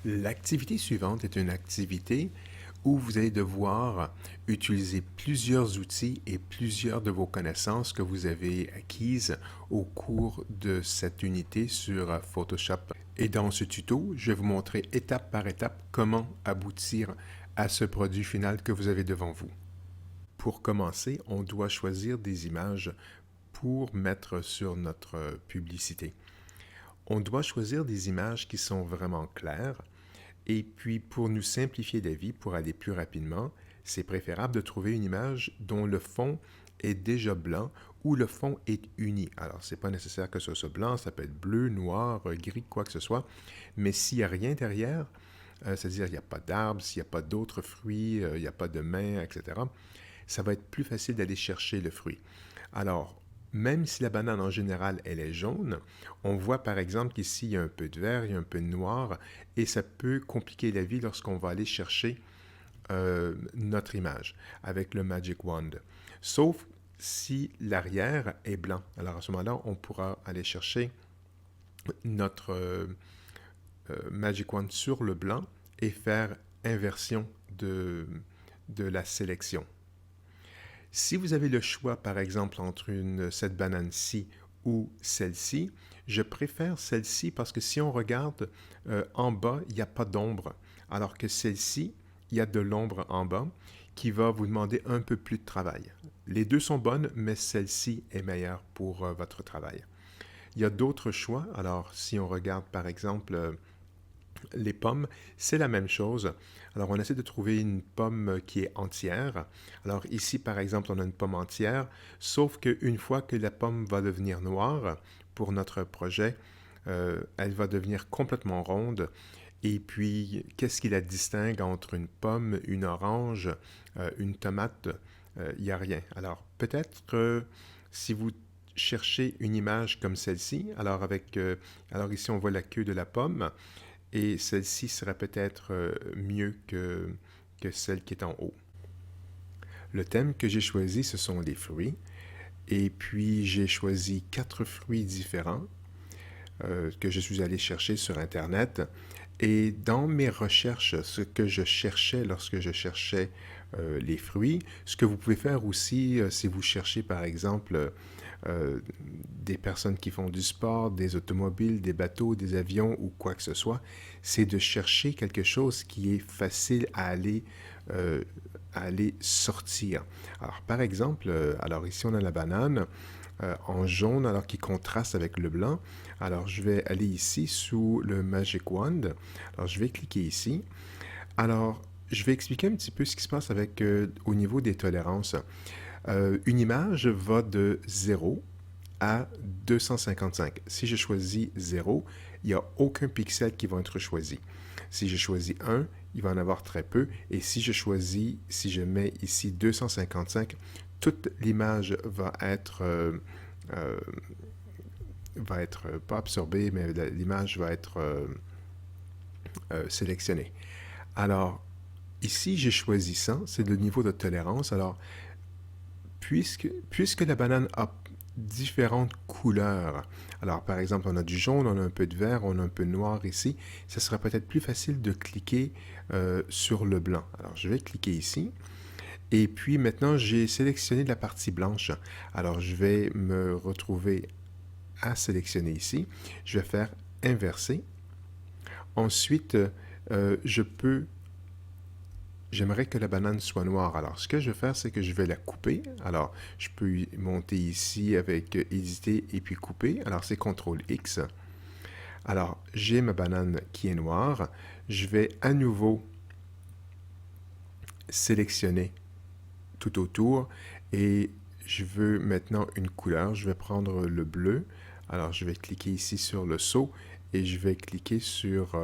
L'activité suivante est une activité où vous allez devoir utiliser plusieurs outils et plusieurs de vos connaissances que vous avez acquises au cours de cette unité sur Photoshop. Et dans ce tuto, je vais vous montrer étape par étape comment aboutir à ce produit final que vous avez devant vous. Pour commencer, on doit choisir des images pour mettre sur notre publicité. On doit choisir des images qui sont vraiment claires. Et puis, pour nous simplifier la vie, pour aller plus rapidement, c'est préférable de trouver une image dont le fond est déjà blanc ou le fond est uni. Alors, ce n'est pas nécessaire que ce soit blanc, ça peut être bleu, noir, gris, quoi que ce soit. Mais s'il n'y a rien derrière, c'est-à-dire il n'y a pas d'arbres, s'il n'y a pas d'autres fruits, il n'y a pas de mains, etc., ça va être plus facile d'aller chercher le fruit. Alors, même si la banane en général, elle est jaune, on voit par exemple qu'ici, il y a un peu de vert, il y a un peu de noir, et ça peut compliquer la vie lorsqu'on va aller chercher notre image avec le Magic Wand. Sauf si l'arrière est blanc. Alors à ce moment-là, on pourra aller chercher notre Magic Wand sur le blanc et faire inversion de la sélection. Si vous avez le choix, par exemple, entre cette banane-ci ou celle-ci, je préfère celle-ci parce que si on regarde en bas, il n'y a pas d'ombre, alors que celle-ci, il y a de l'ombre en bas qui va vous demander un peu plus de travail. Les deux sont bonnes, mais celle-ci est meilleure pour votre travail. Il y a d'autres choix. Alors, si on regarde, par exemple, les pommes, c'est la même chose. Alors, on essaie de trouver une pomme qui est entière. Alors, ici, par exemple, on a une pomme entière, sauf qu'une fois que la pomme va devenir noire pour notre projet, elle va devenir complètement ronde. Et puis, qu'est-ce qui la distingue entre une pomme, une orange, une tomate? Il n'y a rien. Alors, peut-être si vous cherchez une image comme celle-ci, alors ici, on voit la queue de la pomme, et celle-ci serait peut-être mieux que celle qui est en haut. Le thème que j'ai choisi, ce sont les fruits. Et puis, j'ai choisi 4 fruits différents que je suis allé chercher sur Internet. Et dans mes recherches, ce que je cherchais lorsque je cherchais les fruits, ce que vous pouvez faire aussi si vous cherchez par exemple des personnes qui font du sport, des automobiles, des bateaux, des avions ou quoi que ce soit, c'est de chercher quelque chose qui est facile à aller sortir. Alors par exemple, alors ici on a la banane, en jaune, alors qui contraste avec le blanc. Alors, je vais aller ici sous le Magic Wand. Alors, je vais cliquer ici. Alors, je vais expliquer un petit peu ce qui se passe au niveau des tolérances. Une image va de 0 à 255. Si je choisis 0, il n'y a aucun pixel qui va être choisi. Si je choisis 1, il va en avoir très peu. Et si je mets ici 255, toute l'image va être pas absorbée, mais l'image va être sélectionnée. Alors, ici, j'ai choisi 100, c'est le niveau de tolérance. Alors, puisque la banane a différentes couleurs, alors par exemple, on a du jaune, on a un peu de vert, on a un peu de noir ici, ça sera peut-être plus facile de cliquer sur le blanc. Alors, je vais cliquer ici. Et puis maintenant, j'ai sélectionné la partie blanche. Alors, je vais me retrouver à sélectionner ici. Je vais faire inverser. Ensuite, j'aimerais que la banane soit noire. Alors, ce que je vais faire, c'est que je vais la couper. Alors, je peux monter ici avec éditer et puis couper. Alors, c'est CTRL X. Alors, j'ai ma banane qui est noire. Je vais à nouveau sélectionner tout autour et je veux maintenant une couleur. Je vais prendre le bleu. Alors, je vais cliquer ici sur le seau et je vais cliquer sur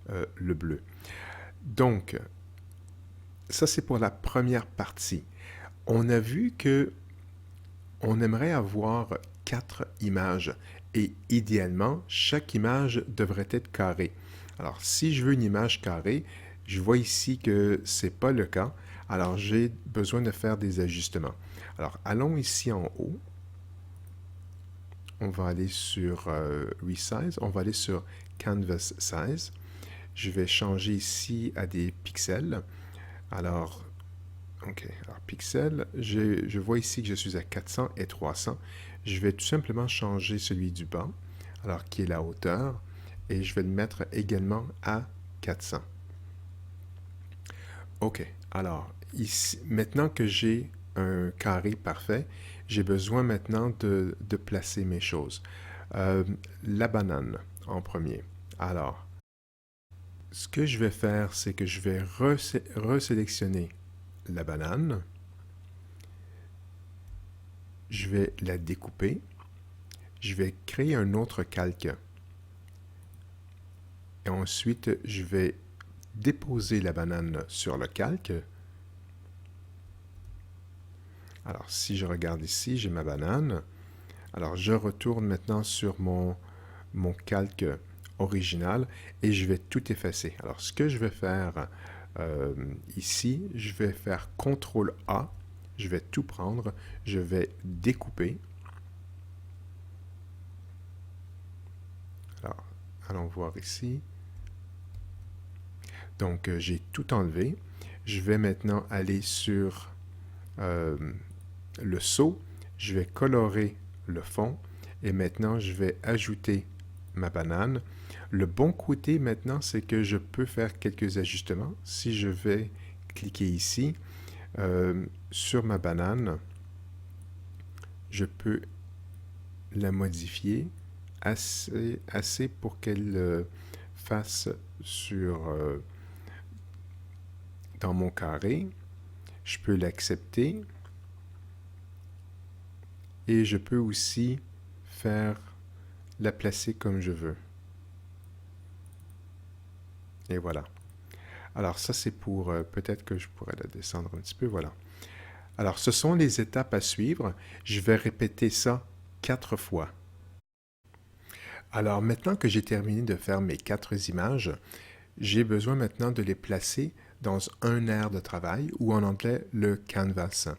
le bleu. Donc, ça c'est pour la première partie. On a vu que on aimerait avoir 4 images et idéalement, chaque image devrait être carrée. Alors, si je veux une image carrée, je vois ici que ce n'est pas le cas. Alors, j'ai besoin de faire des ajustements. Alors, allons ici en haut. On va aller sur Resize. On va aller sur Canvas Size. Je vais changer ici à des pixels. Alors, OK. Alors, pixels, je vois ici que je suis à 400 et 300. Je vais tout simplement changer celui du bas, alors qui est la hauteur, et je vais le mettre également à 400. OK. Alors, ici, maintenant que j'ai un carré parfait, j'ai besoin maintenant de placer mes choses. La banane en premier. Alors, ce que je vais faire, c'est que je vais resélectionner la banane. Je vais la découper. Je vais créer un autre calque. Et ensuite, je vais déposer la banane sur le calque. Alors, si je regarde ici, j'ai ma banane. Alors, je retourne maintenant sur mon calque original et je vais tout effacer. Alors, ce que je vais faire ici, je vais faire CTRL A. Je vais tout prendre. Je vais découper. Alors, allons voir ici. Donc, j'ai tout enlevé. Je vais maintenant aller sur le seau. Je vais colorer le fond. Et maintenant, je vais ajouter ma banane. Le bon côté maintenant, c'est que je peux faire quelques ajustements. Si je vais cliquer ici, sur ma banane, je peux la modifier assez pour qu'elle fasse dans mon carré. Je peux l'accepter et je peux aussi la placer comme je veux. Et voilà. Alors ça c'est pour, peut-être que je pourrais la descendre un petit peu, voilà. Alors ce sont les étapes à suivre. Je vais répéter ça 4 fois. Alors maintenant que j'ai terminé de faire mes 4 images, j'ai besoin maintenant de les placer dans un aire de travail ou en anglais le canvas.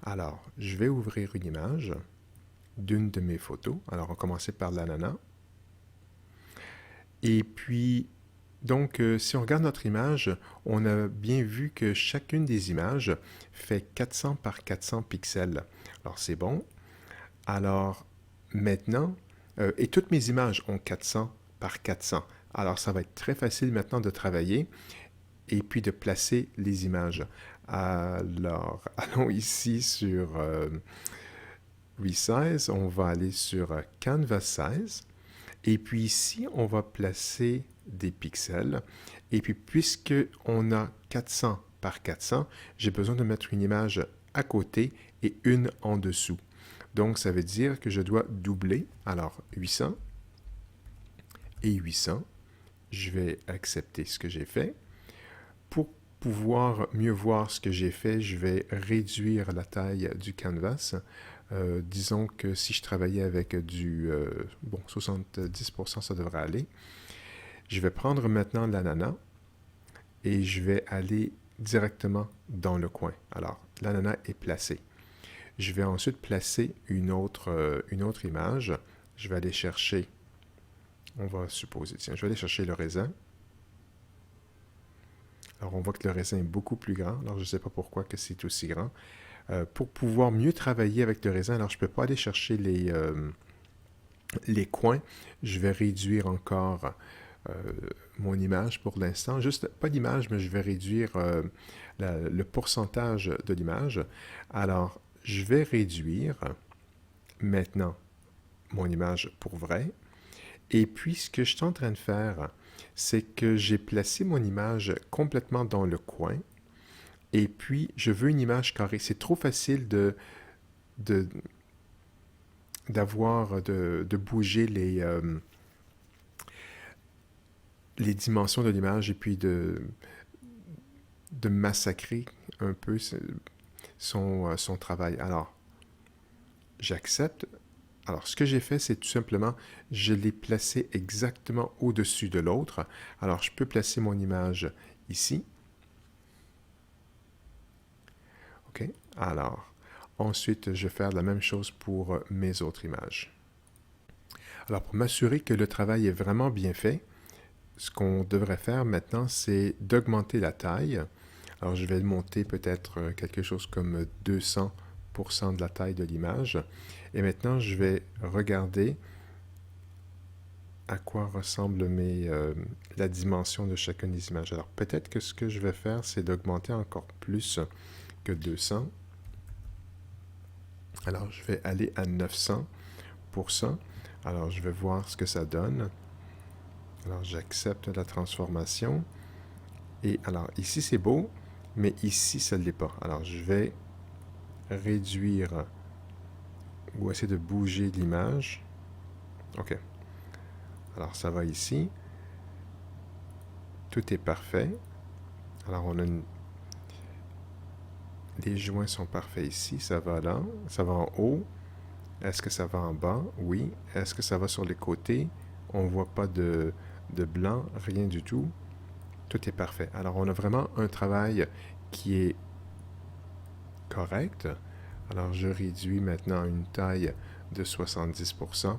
Alors je vais ouvrir une image d'une de mes photos. Alors on va commencer par l'ananas. Et puis donc, si on regarde notre image, on a bien vu que chacune des images fait 400 par 400 pixels. Alors, c'est bon. Alors, maintenant, et toutes mes images ont 400 par 400. Alors, ça va être très facile maintenant de travailler et puis de placer les images. Alors, allons ici sur Resize. On va aller sur Canvas Size. Et puis ici, on va placer des pixels. Et puis, puisqu'on a 400 par 400, j'ai besoin de mettre une image à côté et une en dessous. Donc, ça veut dire que je dois doubler. Alors, 800 et 800. Je vais accepter ce que j'ai fait. Pour pouvoir mieux voir ce que j'ai fait, je vais réduire la taille du canvas. Disons que si je travaillais avec du 70%, ça devrait aller. Je vais prendre maintenant l'ananas et je vais aller directement dans le coin. Alors, l'ananas est placé. Je vais ensuite placer une autre image. Je vais aller chercher, on va supposer, tiens, je vais aller chercher le raisin. Alors, on voit que le raisin est beaucoup plus grand. Alors, je ne sais pas pourquoi que c'est aussi grand. Pour pouvoir mieux travailler avec le raisin, alors je ne peux pas aller chercher les coins. Je vais réduire encore mon image pour l'instant. Juste, pas d'image, mais je vais réduire le pourcentage de l'image. Alors, je vais réduire maintenant mon image pour vrai. Et puis, ce que je suis en train de faire, c'est que j'ai placé mon image complètement dans le coin. Et puis, je veux une image carrée. C'est trop facile de bouger les dimensions de l'image et puis de massacrer un peu son travail. Alors, j'accepte. Alors, ce que j'ai fait, c'est tout simplement, je l'ai placé exactement au-dessus de l'autre. Alors, je peux placer mon image ici. OK? Alors, ensuite, je vais faire la même chose pour mes autres images. Alors, pour m'assurer que le travail est vraiment bien fait, ce qu'on devrait faire maintenant, c'est d'augmenter la taille. Alors, je vais monter peut-être quelque chose comme 200% de la taille de l'image. Et maintenant, je vais regarder à quoi ressemble la dimension de chacune des images. Alors, peut-être que ce que je vais faire, c'est d'augmenter encore plus que 200. Alors, je vais aller à 900%. Alors, je vais voir ce que ça donne. Alors, j'accepte la transformation. Et alors, ici, c'est beau, mais ici, ça ne l'est pas. Alors, je vais réduire ou essayer de bouger l'image. OK. Alors, ça va ici. Tout est parfait. Alors, les joints sont parfaits ici. Ça va là. Ça va en haut. Est-ce que ça va en bas? Oui. Est-ce que ça va sur les côtés? On ne voit pas de blanc, rien du tout. Tout est parfait. Alors, on a vraiment un travail qui est correct. Alors, je réduis maintenant une taille de 70%.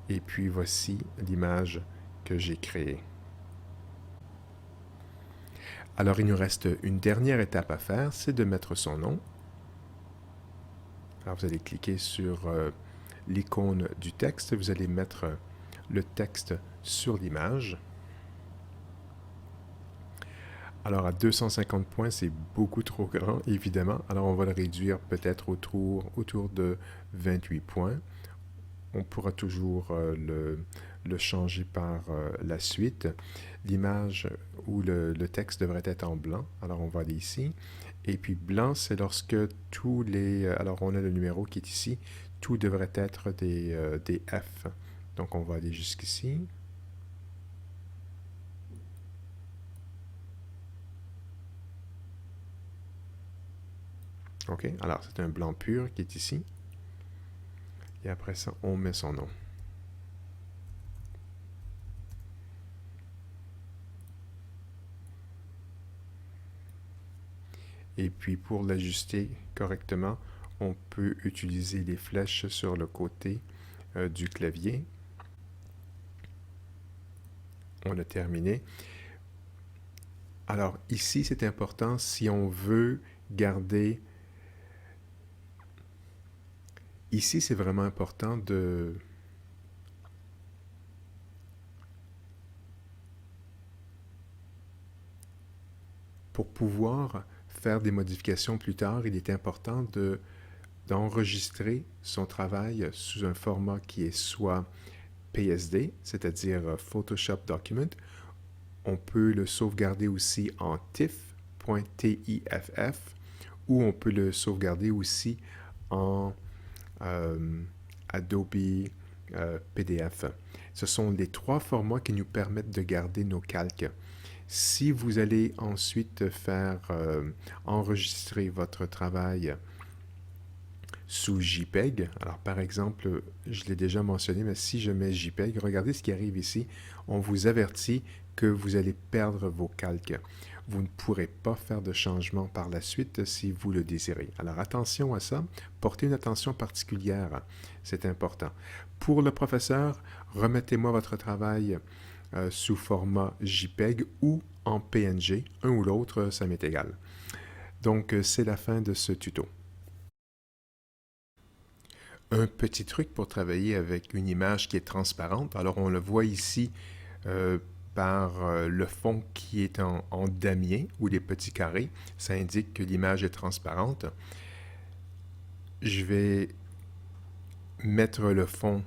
Et puis, voici l'image que j'ai créée. Alors, il nous reste une dernière étape à faire, c'est de mettre son nom. Alors, vous allez cliquer sur l'icône du texte. Vous allez mettre le texte sur l'image. Alors, à 250 points, c'est beaucoup trop grand, évidemment. Alors, on va le réduire peut-être autour de 28 points. On pourra toujours le changer par la suite. L'image ou le texte devrait être en blanc. Alors, on va aller ici. Et puis, blanc, c'est lorsque tous les... alors, on a le numéro qui est ici. Tout devrait être des F. Donc, on va aller jusqu'ici. OK, alors c'est un blanc pur qui est ici. Et après ça, on met son nom. Et puis pour l'ajuster correctement, on peut utiliser les flèches sur le côté du clavier. On a terminé. Alors ici, c'est important si on veut garder... Ici, c'est vraiment important de... Pour pouvoir faire des modifications plus tard, il est important d'enregistrer son travail sous un format qui est soit PSD, c'est-à-dire Photoshop Document. On peut le sauvegarder aussi en TIFF, ou on peut le sauvegarder aussi en Adobe PDF. Ce sont les trois formats qui nous permettent de garder nos calques. Si vous allez ensuite faire enregistrer votre travail sous JPEG, alors par exemple, je l'ai déjà mentionné, mais si je mets JPEG, regardez ce qui arrive ici. On vous avertit que vous allez perdre vos calques. Vous ne pourrez pas faire de changement par la suite si vous le désirez. Alors attention à ça, portez une attention particulière, c'est important. Pour le professeur, remettez-moi votre travail sous format JPEG ou en PNG, un ou l'autre, ça m'est égal. Donc c'est la fin de ce tuto. Un petit truc pour travailler avec une image qui est transparente. Alors, on le voit ici par le fond qui est en damier ou les petits carrés. Ça indique que l'image est transparente. Je vais mettre le fond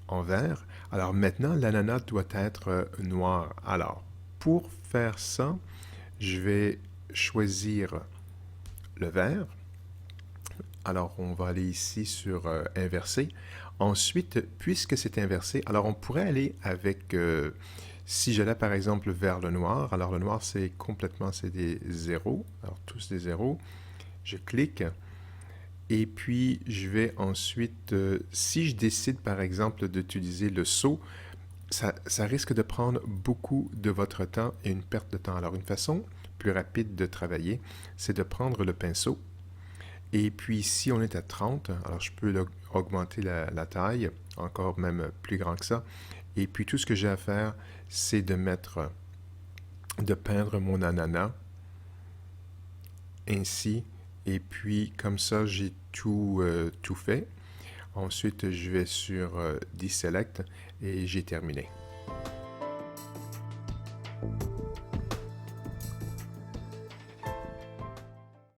en vert. Alors maintenant, l'ananas doit être noir. Alors, pour faire ça, je vais choisir le vert. Alors, on va aller ici sur inverser. Ensuite, puisque c'est inversé, alors on pourrait aller avec, si j'allais par exemple vers le noir, alors le noir c'est complètement, c'est des zéros, alors tous des zéros. Je clique et puis je vais ensuite, si je décide par exemple d'utiliser le saut, ça risque de prendre beaucoup de votre temps et une perte de temps. Alors, une façon plus rapide de travailler, c'est de prendre le pinceau. Et puis si on est à 30, alors je peux augmenter la taille, encore même plus grand que ça. Et puis tout ce que j'ai à faire, c'est de mettre de peindre mon ananas ainsi. Et puis, comme ça, j'ai tout fait. Ensuite, je vais sur Deselect et j'ai terminé.